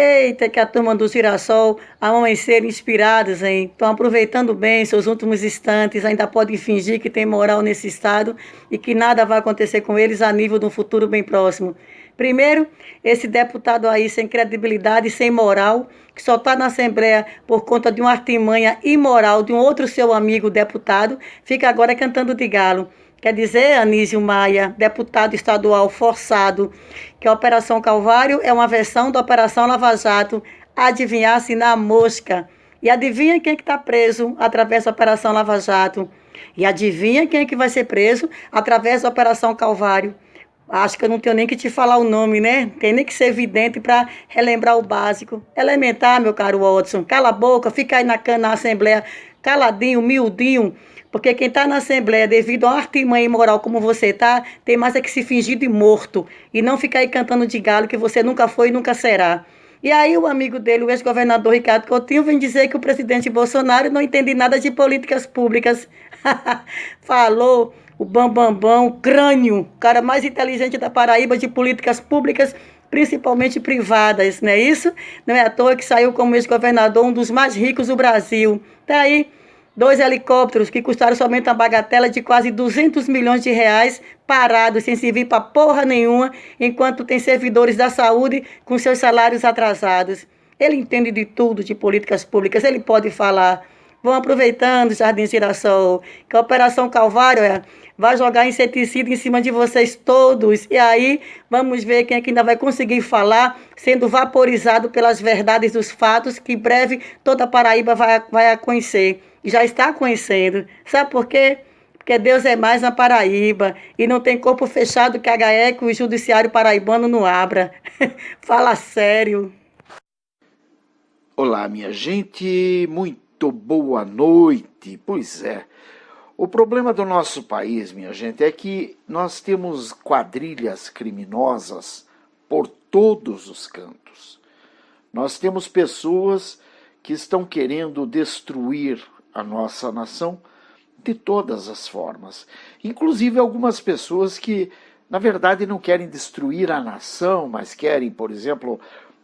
Eita, que a turma do Girassol amanheceram inspirados, hein? Estão aproveitando bem seus últimos instantes, ainda podem fingir que tem moral nesse estado e que nada vai acontecer com eles a nível de um futuro bem próximo. Primeiro, esse deputado aí sem credibilidade, sem moral, que só está na Assembleia por conta de uma artimanha imoral de um outro seu amigo deputado, fica agora cantando de galo. Quer dizer, Anísio Maia, deputado estadual forçado, que a Operação Calvário é uma versão da Operação Lava Jato, adivinhasse na mosca. E adivinha quem é que está preso através da Operação Lava Jato? E adivinha quem é que vai ser preso através da Operação Calvário? Acho que eu não tenho nem que te falar o nome, né? Tem nem que ser evidente para relembrar o básico. Elementar, meu caro Watson. Cala a boca, fica aí na Assembleia caladinho, miudinho, porque quem está na Assembleia devido a uma artimanha imoral como você está, tem mais é que se fingir de morto e não ficar aí cantando de galo que você nunca foi e nunca será. E aí o amigo dele, o ex-governador Ricardo Coutinho, vem dizer que o presidente Bolsonaro não entende nada de políticas públicas. Falou o Bambambam, o crânio, o cara mais inteligente da Paraíba de políticas públicas, principalmente privadas, não é isso? Não é à toa que saiu como ex-governador um dos mais ricos do Brasil. Tá aí 2 helicópteros que custaram somente uma bagatela de quase 200 milhões de reais, parados, sem servir para porra nenhuma, enquanto tem servidores da saúde com seus salários atrasados. Ele entende de tudo, de políticas públicas, ele pode falar. Vão aproveitando, Jardim Girassol, que a Operação Calvário vai jogar inseticida em cima de vocês todos. E aí, vamos ver quem é que ainda vai conseguir falar, sendo vaporizado pelas verdades dos fatos, que em breve toda a Paraíba vai a conhecer. E já está conhecendo. Sabe por quê? Porque Deus é mais na Paraíba. E não tem corpo fechado que a HE que o judiciário paraibano não abra. Fala sério. Olá, minha gente, muito boa noite. Pois é, o problema do nosso país, minha gente, é que nós temos quadrilhas criminosas por todos os cantos. Nós temos pessoas que estão querendo destruir a nossa nação de todas as formas. Inclusive algumas pessoas que, na verdade, não querem destruir a nação, mas querem, por exemplo,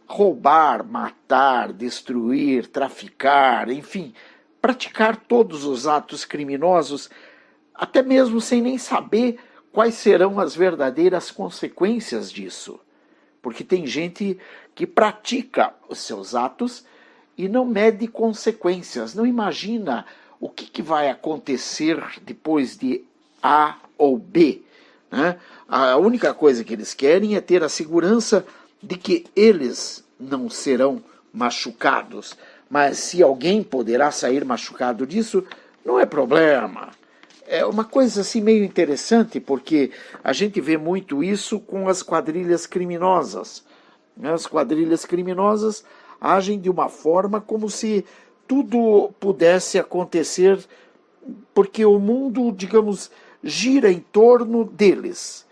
roubar, matar, destruir, traficar, enfim, praticar todos os atos criminosos, até mesmo sem nem saber quais serão as verdadeiras consequências disso. Porque tem gente que pratica os seus atos e não mede consequências, não imagina o que vai acontecer depois de A ou B, né? A única coisa que eles querem é ter a segurança de que eles não serão machucados, mas se alguém poderá sair machucado disso, não é problema. É uma coisa assim meio interessante, porque a gente vê muito isso com as quadrilhas criminosas. As quadrilhas criminosas agem de uma forma como se tudo pudesse acontecer, porque o mundo, digamos, gira em torno deles.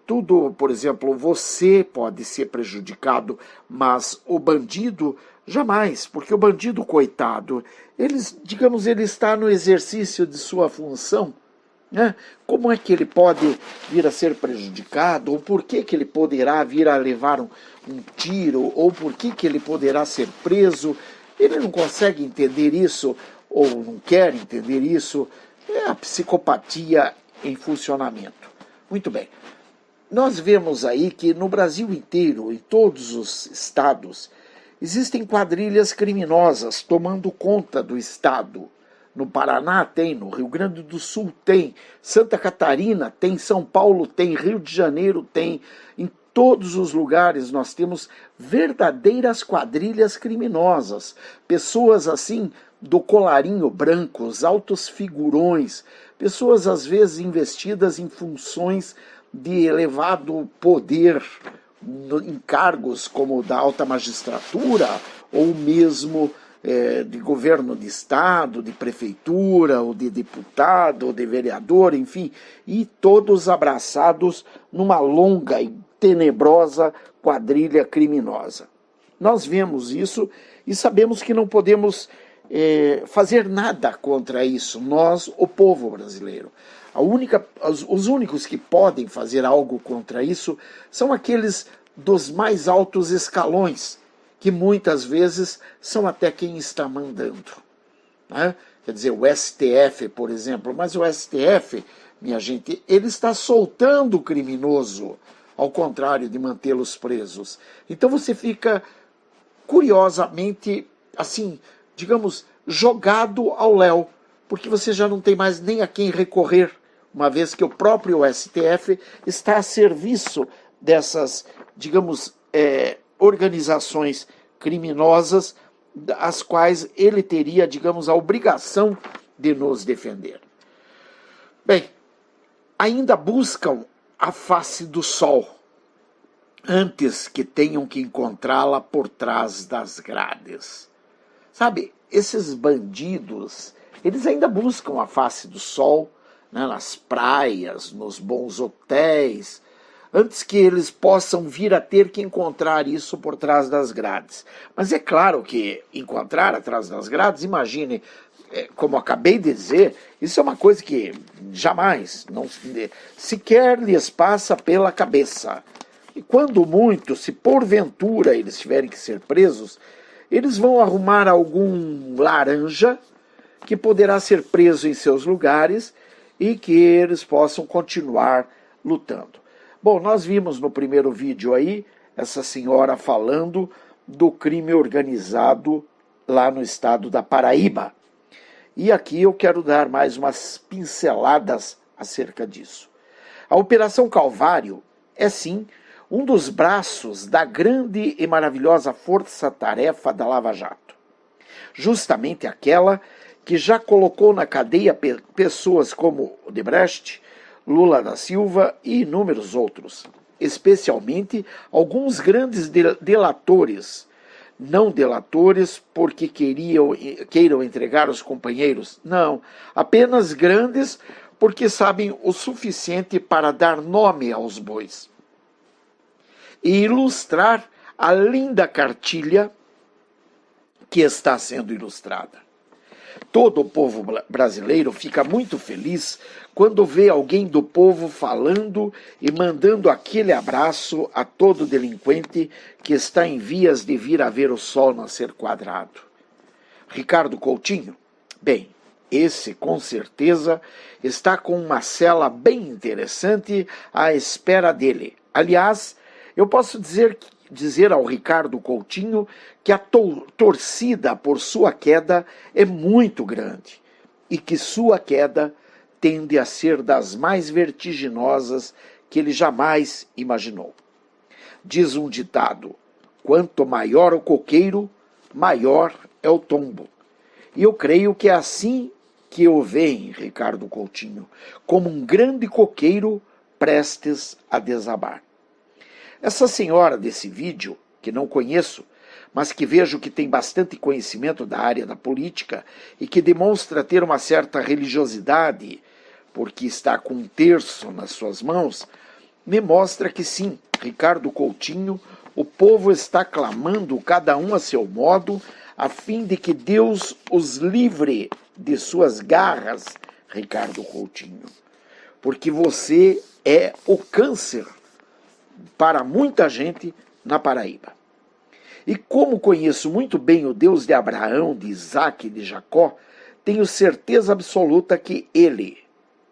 Tudo, por exemplo, você pode ser prejudicado, mas o bandido jamais, porque o bandido, coitado, ele está no exercício de sua função, né? Como é que ele pode vir a ser prejudicado, ou por que ele poderá vir a levar um tiro, ou por que ele poderá ser preso? Ele não consegue entender isso, ou não quer entender isso. É a psicopatia em funcionamento. Muito bem. Nós vemos aí que no Brasil inteiro, em todos os estados, existem quadrilhas criminosas tomando conta do estado. No Paraná tem, no Rio Grande do Sul tem, Santa Catarina tem, São Paulo tem, Rio de Janeiro tem. Em todos os lugares nós temos verdadeiras quadrilhas criminosas. Pessoas assim do colarinho branco, os altos figurões, pessoas às vezes investidas em funções de elevado poder em cargos como da alta magistratura ou mesmo de governo de estado, de prefeitura, ou de deputado, ou de vereador, enfim, e todos abraçados numa longa e tenebrosa quadrilha criminosa. Nós vemos isso e sabemos que não podemos fazer nada contra isso, nós, o povo brasileiro. Os únicos que podem fazer algo contra isso são aqueles dos mais altos escalões, que muitas vezes são até quem está mandando, né? Quer dizer, o STF, por exemplo, mas o STF, minha gente, ele está soltando o criminoso, ao contrário de mantê-los presos. Então você fica curiosamente, assim, digamos, jogado ao léu, porque você já não tem mais nem a quem recorrer, uma vez que o próprio STF está a serviço dessas, digamos, organizações criminosas, as quais ele teria, digamos, a obrigação de nos defender. Bem, ainda buscam a face do sol, antes que tenham que encontrá-la por trás das grades. Sabe, esses bandidos, eles ainda buscam a face do sol, né, nas praias, nos bons hotéis, antes que eles possam vir a ter que encontrar isso por trás das grades. Mas é claro que encontrar atrás das grades, imagine, como acabei de dizer, isso é uma coisa que jamais, não, sequer lhes passa pela cabeça. E quando muito, se porventura eles tiverem que ser presos, eles vão arrumar algum laranja que poderá ser preso em seus lugares e que eles possam continuar lutando. Bom, nós vimos no primeiro vídeo aí essa senhora falando do crime organizado lá no estado da Paraíba. E aqui eu quero dar mais umas pinceladas acerca disso. A Operação Calvário é sim um dos braços da grande e maravilhosa força-tarefa da Lava Jato. Justamente aquela que já colocou na cadeia pessoas como Odebrecht, Lula da Silva e inúmeros outros, especialmente alguns grandes delatores, não delatores porque queiram entregar os companheiros, não, apenas grandes porque sabem o suficiente para dar nome aos bois e ilustrar a linda cartilha que está sendo ilustrada. Todo o povo brasileiro fica muito feliz quando vê alguém do povo falando e mandando aquele abraço a todo delinquente que está em vias de vir a ver o sol nascer quadrado. Ricardo Coutinho? Bem, esse com certeza está com uma cela bem interessante à espera dele. Aliás, eu posso dizer ao Ricardo Coutinho que a torcida por sua queda é muito grande e que sua queda tende a ser das mais vertiginosas que ele jamais imaginou. Diz um ditado: quanto maior o coqueiro, maior é o tombo. E eu creio que é assim que eu vejo Ricardo Coutinho, como um grande coqueiro prestes a desabar. Essa senhora desse vídeo, que não conheço, mas que vejo que tem bastante conhecimento da área da política e que demonstra ter uma certa religiosidade, porque está com um terço nas suas mãos, me mostra que sim, Ricardo Coutinho, o povo está clamando, cada um a seu modo, a fim de que Deus os livre de suas garras, Ricardo Coutinho. Porque você é o câncer para muita gente na Paraíba. E como conheço muito bem o Deus de Abraão, de Isaac e de Jacó, tenho certeza absoluta que ele,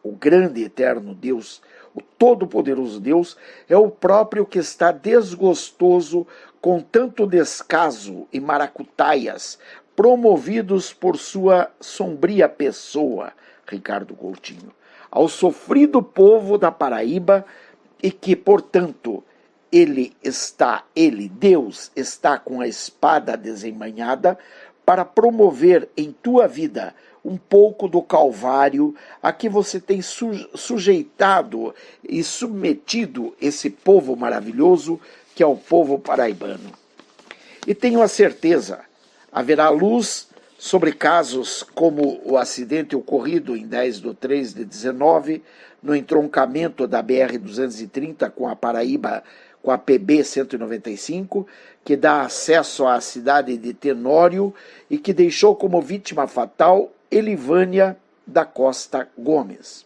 o grande e eterno Deus, o todo-poderoso Deus, é o próprio que está desgostoso com tanto descaso e maracutaias promovidos por sua sombria pessoa, Ricardo Coutinho, ao sofrido povo da Paraíba, e que, portanto, Deus, está com a espada desembainhada para promover em tua vida um pouco do calvário a que você tem sujeitado e submetido esse povo maravilhoso que é o povo paraibano. E tenho a certeza, haverá luz sobre casos como o acidente ocorrido em 10/3/19, no entroncamento da BR-230 com a Paraíba, com a PB-195, que dá acesso à cidade de Tenório e que deixou como vítima fatal Elivânia da Costa Gomes.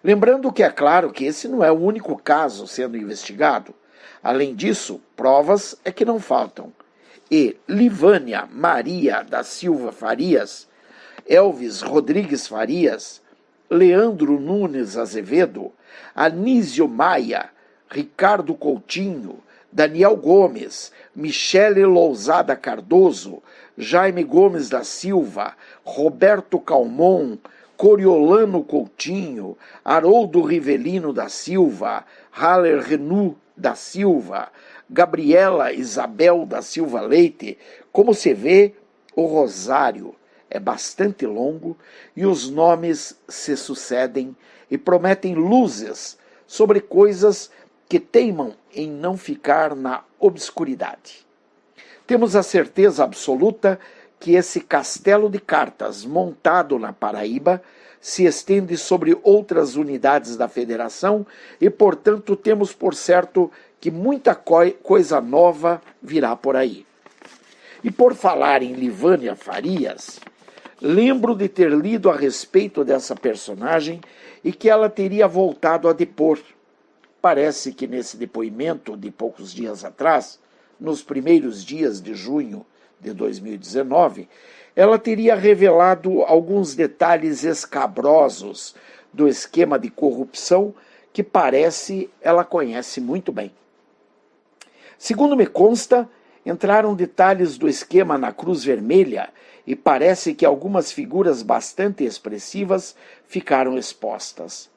Lembrando que é claro que esse não é o único caso sendo investigado. Além disso, provas é que não faltam. e Livânia Maria da Silva Farias, Elvis Rodrigues Farias, Leandro Nunes Azevedo, Anísio Maia, Ricardo Coutinho, Daniel Gomes, Michele Lousada Cardoso, Jaime Gomes da Silva, Roberto Calmon, Coriolano Coutinho, Haroldo Rivelino da Silva, Haller Renu da Silva, Gabriela Isabel da Silva Leite. Como se vê, o rosário é bastante longo e os nomes se sucedem e prometem luzes sobre coisas que teimam em não ficar na obscuridade. Temos a certeza absoluta que esse castelo de cartas montado na Paraíba se estende sobre outras unidades da federação e, portanto, temos por certo que muita coisa nova virá por aí. E por falar em Livânia Farias, lembro de ter lido a respeito dessa personagem e que ela teria voltado a depor. Parece que nesse depoimento de poucos dias atrás, nos primeiros dias de junho de 2019, ela teria revelado alguns detalhes escabrosos do esquema de corrupção que parece ela conhece muito bem. Segundo me consta, entraram detalhes do esquema na Cruz Vermelha e parece que algumas figuras bastante expressivas ficaram expostas.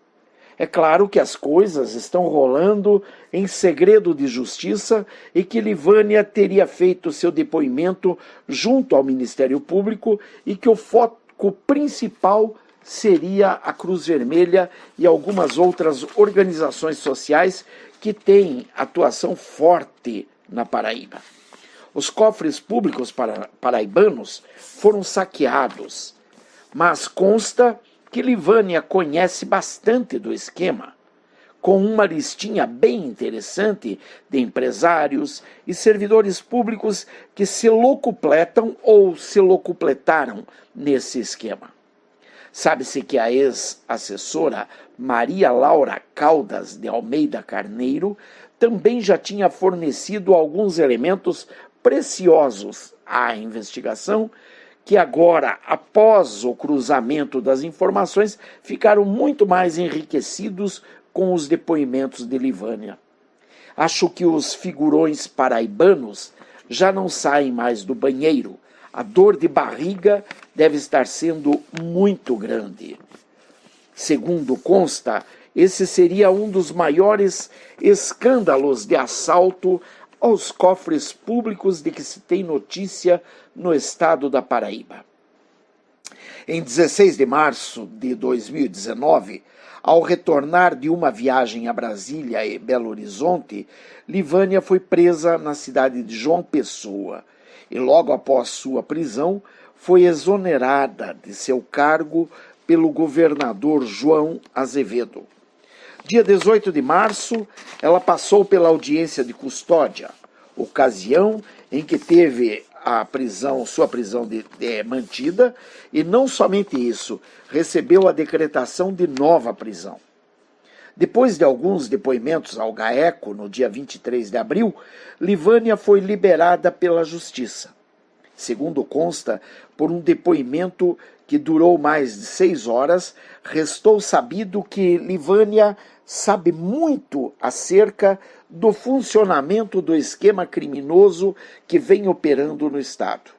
É claro que as coisas estão rolando em segredo de justiça e que Livânia teria feito seu depoimento junto ao Ministério Público e que o foco principal seria a Cruz Vermelha e algumas outras organizações sociais que têm atuação forte na Paraíba. Os cofres públicos paraibanos foram saqueados, mas consta que Livânia conhece bastante do esquema, com uma listinha bem interessante de empresários e servidores públicos que se locupletam ou se locupletaram nesse esquema. Sabe-se que a ex-assessora Maria Laura Caldas de Almeida Carneiro também já tinha fornecido alguns elementos preciosos à investigação, que agora, após o cruzamento das informações, ficaram muito mais enriquecidos com os depoimentos de Livânia. Acho que os figurões paraibanos já não saem mais do banheiro. A dor de barriga deve estar sendo muito grande. Segundo consta, esse seria um dos maiores escândalos de assalto aos cofres públicos de que se tem notícia no estado da Paraíba. Em 16 de março de 2019, ao retornar de uma viagem a Brasília e Belo Horizonte, Livânia foi presa na cidade de João Pessoa e logo após sua prisão foi exonerada de seu cargo pelo governador João Azevedo. Dia 18 de março, ela passou pela audiência de custódia, ocasião em que teve sua prisão mantida, e não somente isso, recebeu a decretação de nova prisão. Depois de alguns depoimentos ao GAECO, no dia 23 de abril, Livânia foi liberada pela Justiça. Segundo consta, por um depoimento que durou mais de 6 horas, restou sabido que Livânia sabe muito acerca do funcionamento do esquema criminoso que vem operando no Estado.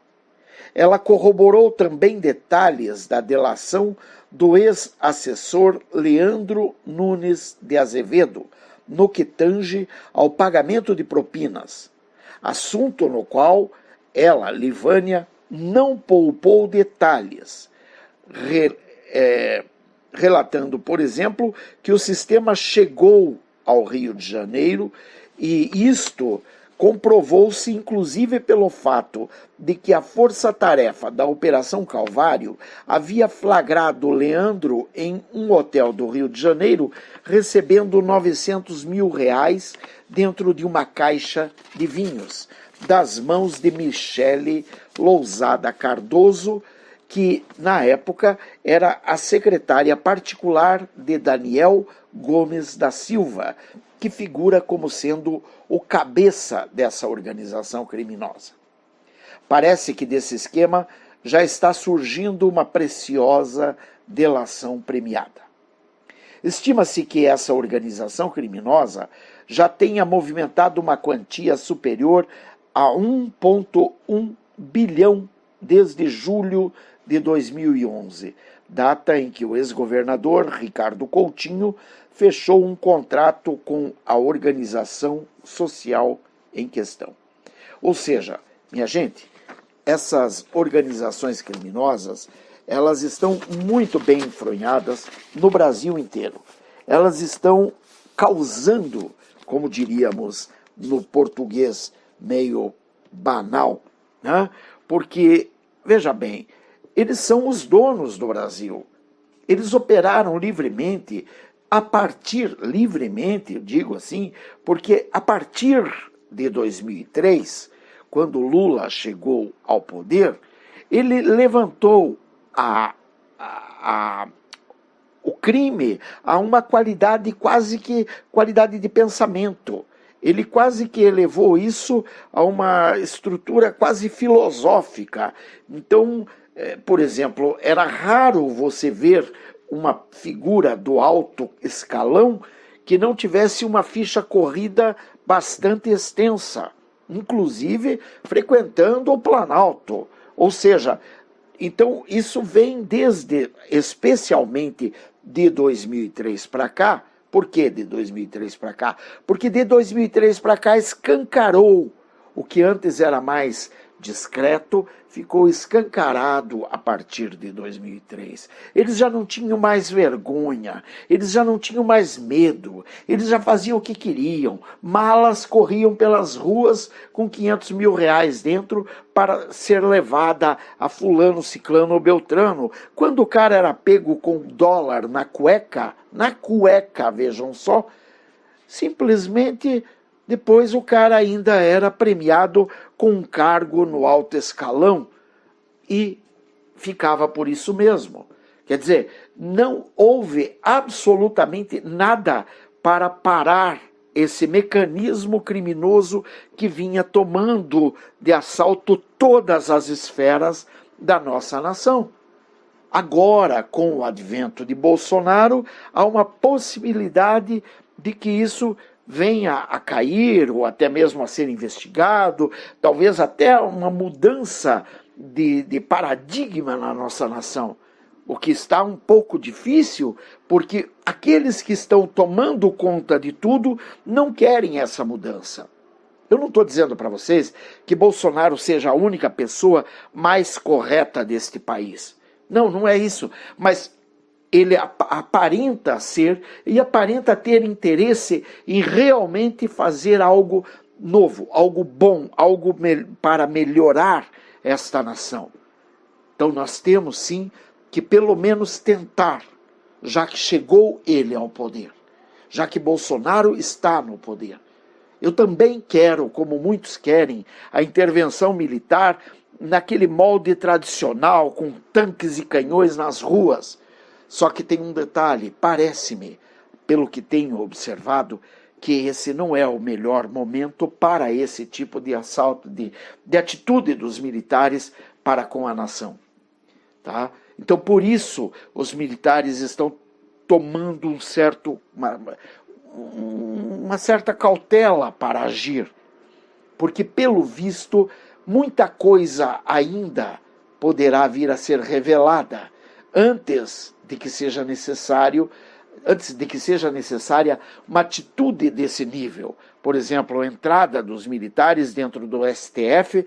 Ela corroborou também detalhes da delação do ex-assessor Leandro Nunes de Azevedo, no que tange ao pagamento de propinas, assunto no qual ela, Livânia, não poupou detalhes, relatando, por exemplo, que o sistema chegou ao Rio de Janeiro e isto comprovou-se inclusive pelo fato de que a força-tarefa da Operação Calvário havia flagrado Leandro em um hotel do Rio de Janeiro recebendo R$900 mil dentro de uma caixa de vinhos, das mãos de Michele Lousada Cardoso, que na época era a secretária particular de Daniel Gomes da Silva, que figura como sendo o cabeça dessa organização criminosa. Parece que desse esquema já está surgindo uma preciosa delação premiada. Estima-se que essa organização criminosa já tenha movimentado uma quantia superior a 1,1 bilhão desde julho de 2011, data em que o ex-governador Ricardo Coutinho fechou um contrato com a organização social em questão. Ou seja, minha gente, essas organizações criminosas, elas estão muito bem enfronhadas no Brasil inteiro. Elas estão causando, como diríamos no português meio banal, né? Porque, veja bem, eles são os donos do Brasil. Eles operaram livremente, eu digo assim, porque a partir de 2003, quando Lula chegou ao poder, ele levantou o crime a uma qualidade, quase que qualidade de pensamento. Ele quase que elevou isso a uma estrutura quase filosófica. Então, por exemplo, era raro você ver uma figura do alto escalão que não tivesse uma ficha corrida bastante extensa, inclusive frequentando o Planalto. Ou seja, então isso vem especialmente de 2003 para cá. Por que de 2003 para cá? Porque de 2003 para cá escancarou o que antes era mais discreto, ficou escancarado a partir de 2003. Eles já não tinham mais vergonha, eles já não tinham mais medo, eles já faziam o que queriam. Malas corriam pelas ruas com 500 mil reais dentro para ser levada a fulano, ciclano ou beltrano. Quando o cara era pego com dólar na cueca, vejam só, simplesmente depois o cara ainda era premiado com um cargo no alto escalão e ficava por isso mesmo. Quer dizer, não houve absolutamente nada para parar esse mecanismo criminoso que vinha tomando de assalto todas as esferas da nossa nação. Agora, com o advento de Bolsonaro, há uma possibilidade de que isso venha a cair, ou até mesmo a ser investigado, talvez até uma mudança de paradigma na nossa nação. O que está um pouco difícil, porque aqueles que estão tomando conta de tudo não querem essa mudança. Eu não estou dizendo para vocês que Bolsonaro seja a única pessoa mais correta deste país. Não, não é isso. Mas ele aparenta ser e aparenta ter interesse em realmente fazer algo novo, algo bom, algo para melhorar esta nação. Então nós temos sim que pelo menos tentar, já que chegou ele ao poder, já que Bolsonaro está no poder. Eu também quero, como muitos querem, a intervenção militar naquele molde tradicional, com tanques e canhões nas ruas. Só que tem um detalhe, parece-me, pelo que tenho observado, que esse não é o melhor momento para esse tipo de assalto, de atitude dos militares para com a nação. Tá? Então, por isso, os militares estão tomando uma certa cautela para agir. Porque, pelo visto, muita coisa ainda poderá vir a ser revelada antes de que seja necessária uma atitude desse nível. Por exemplo, a entrada dos militares dentro do STF,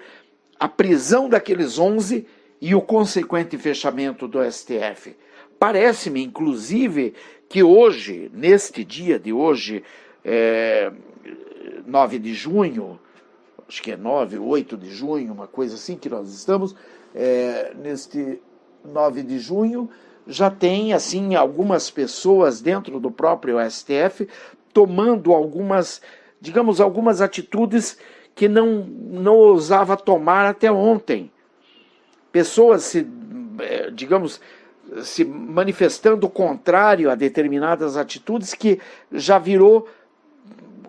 a prisão daqueles 11 e o consequente fechamento do STF. Parece-me, inclusive, que hoje, neste dia de hoje, 9 de junho, acho que é 9, 8 de junho, uma coisa assim que nós estamos, neste 9 de junho, já tem assim algumas pessoas dentro do próprio STF tomando algumas atitudes que não ousava tomar até ontem. Pessoas se manifestando contrário a determinadas atitudes que já virou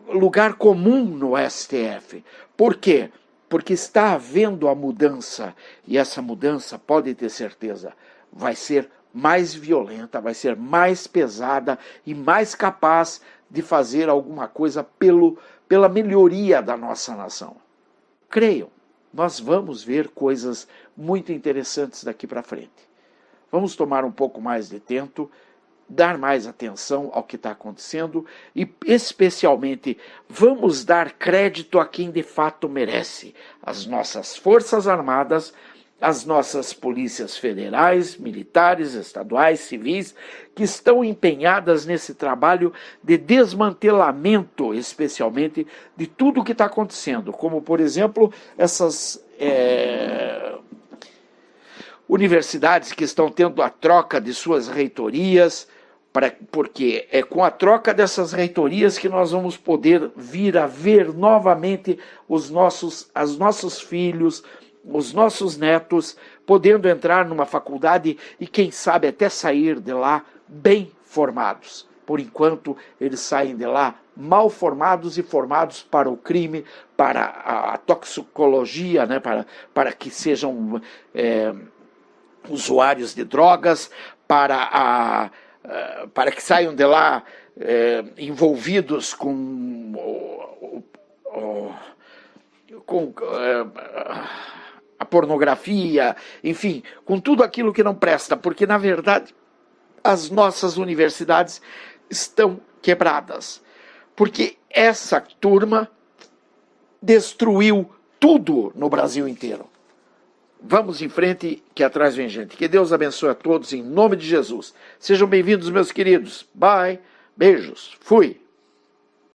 lugar comum no STF. Por quê? porque está havendo a mudança, e essa mudança, pode ter certeza, vai ser mais violenta, vai ser mais pesada e mais capaz de fazer alguma coisa pela melhoria da nossa nação. Creiam, nós vamos ver coisas muito interessantes daqui para frente. Vamos tomar um pouco mais de tempo, dar mais atenção ao que está acontecendo e, especialmente, vamos dar crédito a quem de fato merece: as nossas Forças Armadas, as nossas polícias federais, militares, estaduais, civis, que estão empenhadas nesse trabalho de desmantelamento, especialmente, de tudo o que está acontecendo, como, por exemplo, essas universidades que estão tendo a troca de suas reitorias, porque é com a troca dessas reitorias que nós vamos poder vir a ver novamente os nossos filhos, os nossos netos, podendo entrar numa faculdade e, quem sabe, até sair de lá bem formados. Por enquanto, eles saem de lá mal formados e formados para o crime, para a toxicologia, né, para que sejam usuários de drogas, para que saiam de lá envolvidos com a pornografia, enfim, com tudo aquilo que não presta, porque, na verdade, as nossas universidades estão quebradas, porque essa turma destruiu tudo no Brasil inteiro. Vamos em frente, que atrás vem gente. Que Deus abençoe a todos, em nome de Jesus. Sejam bem-vindos, meus queridos. Bye. Beijos. Fui.